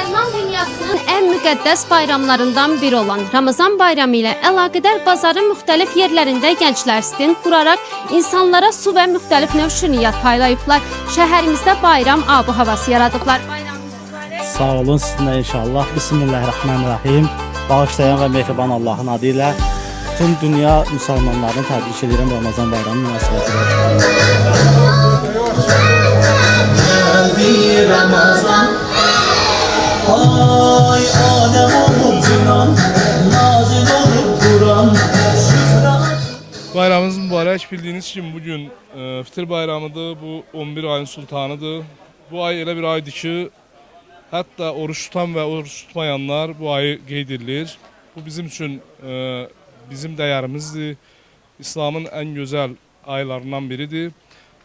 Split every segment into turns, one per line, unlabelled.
Müsəlman dünyasının ən müqəddəs bayramlarından biri olan Ramazan bayramı ilə əlaqədar bazarın müxtəlif yerlərində gənclər stend quraraq insanlara su və müxtəlif növ şirniyyat paylayıblar. Şəhərimizdə bayram ab-ı havası yaradıblar.
Sağ olun sizinlə inşallah. Bismillahirrahmanirrahim. Bağışlayan və mehriban Allahın adı ilə bütün dünya müsəlmanlarını təbrik edirəm Ramazan bayramı münasibətilə.
Ramazan ay Adem olup Kur'an nazil olup Kur'an.
Bayramımız mübarək, bildiyiniz kimi bugün Fitir bayramıdır, bu 11 ayın sultanıdır. Bu ay elə bir aydır ki, hətta oruç tutan və oruç tutmayanlar bu ayı qeyd edilir. Bu bizim üçün bizim dəyərimizdir, İslamın ən gözəl aylarından biridir.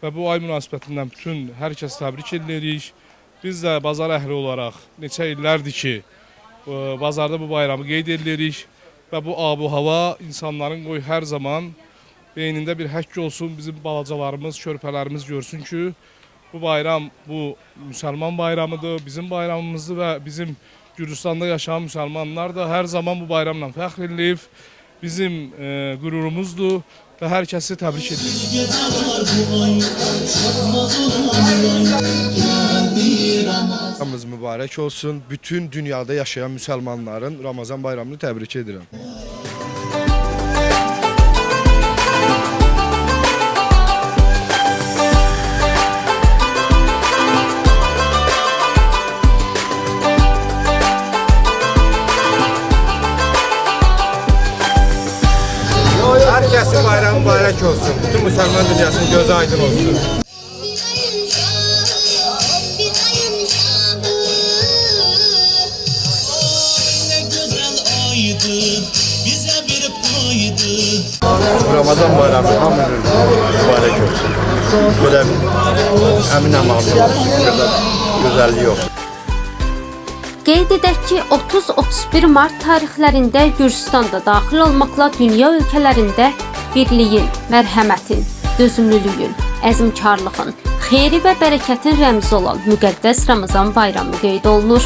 Və bu ay münasibətindən bütün hər kəs təbrik edirik. Biz də bazar əhli olaraq neçə illərdir ki, bazarda bu bayramı qeyd edirik. Və bu ab-ı hava insanların qoy hər zaman beynində bir həkk olsun, bizim balacalarımız, körpələrimiz görsün ki, bu bayram, bu müsəlman bayramıdır, bizim bayramımızdır və bizim Gürcüstanda yaşayan müsəlmanlar da hər zaman bu bayramla fəxr edilib, bizim qürurumuzdur və hər kəsi təbrik edirik.
Bayramımız mübarək olsun. Bütün dünyada yaşayan müsəlmanların Ramazan bayramını təbrik edirəm. Herkesin bayramı mübarək olsun. Bütün müsəlman dünyasının gözü aydın olsun. Ramazan bayramı hamının mübarək olsun. Böyle əminəm gözəlliyi yox.
Qeyd edək ki, 30-31 mart tarixlərində Gürcüstan da daxil olmaqla dünya ölkələrində birliyin, mərhəmətin, dözümlülüyün, əzmkarlığın, xeyri və bərəkətin rəmzi olan müqəddəs Ramazan bayramı qeyd olunur.